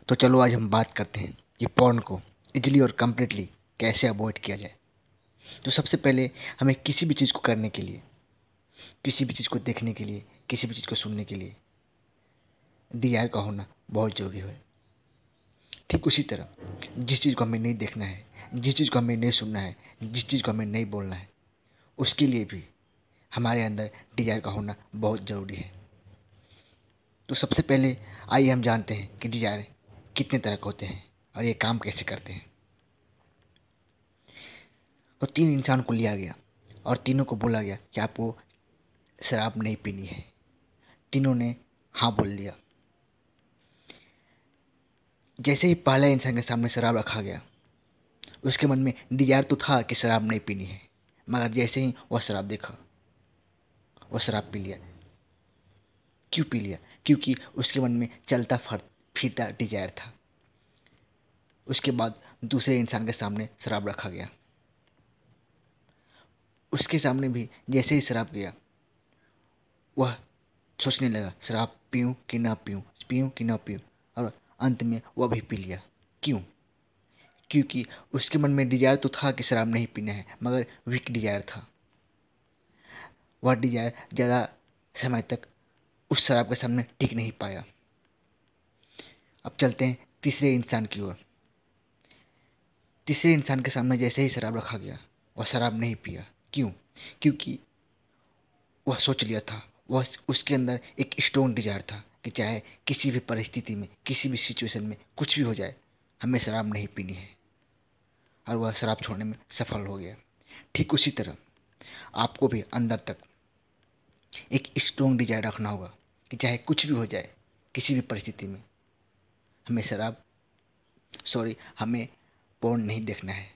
तो चलो आज हम बात करते हैं कि पॉर्न को इजीली और कम्प्लीटली कैसे अवॉइड किया जाए। तो सबसे पहले हमें किसी भी चीज़ को करने के लिए, किसी भी चीज़ को देखने के लिए, किसी भी चीज़ को सुनने के लिए डिज़ायर का होना बहुत ज़रूरी है। ठीक उसी तरह जिस चीज़ को हमें नहीं देखना है, जिस चीज़ को हमें नहीं सुनना है, जिस चीज़ को हमें नहीं बोलना है, उसके लिए भी हमारे अंदर डिज़ायर का होना बहुत ज़रूरी है। तो सबसे पहले आइए हम जानते हैं कि डिज़ायर कितने तरह के होते हैं और ये काम कैसे करते हैं। तो 3 इंसान को लिया गया और तीनों को बोला गया कि आपको शराब नहीं पीनी है। तीनों ने हाँ बोल दिया। जैसे ही पहले इंसान के सामने शराब रखा गया, उसके मन में डिजायर तो था कि शराब नहीं पीनी है, मगर जैसे ही वह शराब देखा, वह शराब पी लिया। क्यों पी लिया? क्योंकि उसके मन में चलता फिरता डिजायर था। उसके बाद दूसरे इंसान के सामने शराब रखा गया। उसके सामने भी जैसे ही शराब गया, वह सोचने लगा शराब पीऊं कि ना पीऊं, पीऊं कि ना पीऊं, और अंत में वह भी पी लिया। क्यों? क्योंकि उसके मन में डिजायर तो था कि शराब नहीं पीना है, मगर वीक डिजायर था। वह डिजायर ज़्यादा समय तक उस शराब के सामने टिक नहीं पाया। अब चलते हैं तीसरे इंसान की ओर। तीसरे इंसान के सामने जैसे ही शराब रखा गया, वह शराब नहीं पिया। क्यों? क्योंकि वह सोच लिया था, वह उसके अंदर एक स्ट्रॉन्ग डिजायर था कि चाहे किसी भी परिस्थिति में, किसी भी सिचुएशन में कुछ भी हो जाए, हमें शराब नहीं पीनी है। और वह शराब छोड़ने में सफल हो गया। ठीक उसी तरह आपको भी अंदर तक एक स्ट्रॉन्ग डिजायर रखना होगा कि चाहे कुछ भी हो जाए, किसी भी परिस्थिति में हमें हमें पोर्न नहीं देखना है।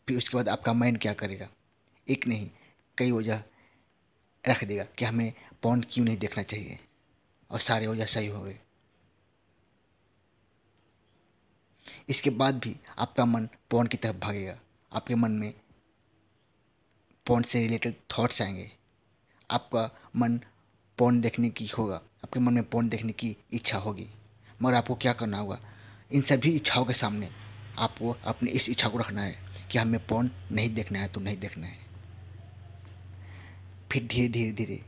फिर उसके बाद आपका माइंड क्या करेगा? एक नहीं, कई वजह रख देगा कि हमें पोर्न क्यों नहीं देखना चाहिए, और सारे वजह सही हो गए। इसके बाद भी आपका मन पोर्न की तरफ भागेगा। आपके मन में पोर्न से रिलेटेड थॉट्स आएंगे। आपका मन पोर्न देखने की होगा, आपके मन में पोर्न देखने की इच्छा होगी। मगर आपको क्या करना होगा? इन सभी इच्छाओं के सामने आपको अपनी इस इच्छा को रखना है कि हमें पोर्न नहीं देखना है तो नहीं देखना है। फिर धीरे धीरे धीरे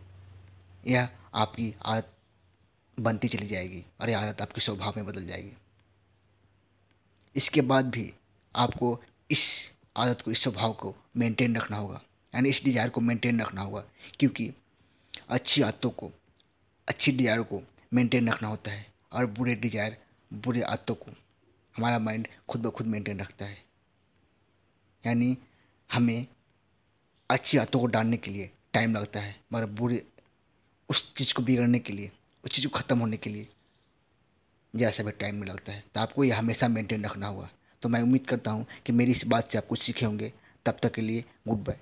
यह आपकी आदत बनती चली जाएगी और यह आदत आपके स्वभाव में बदल जाएगी। इसके बाद भी आपको इस आदत को, इस स्वभाव को मेंटेन रखना होगा, यानी इस डिज़ायर को मेंटेन रखना होगा। क्योंकि अच्छी आदतों को, अच्छी डिज़ायर को मेंटेन रखना होता है, और बुरे डिज़ायर, बुरे आदतों को हमारा माइंड खुद ब खुद मेंटेन रखता है। यानी हमें अच्छी आदतों को डालने के लिए टाइम लगता है, मगर बुरे, उस चीज़ को बिगड़ने के लिए, उस चीज़ को ख़त्म होने के लिए ज़्यादा समय टाइम नहीं लगता है। तो आपको ये हमेशा मेंटेन रखना होगा। तो मैं उम्मीद करता हूँ कि मेरी इस बात से आप कुछ सीखे होंगे। तब तक के लिए गुड बाय।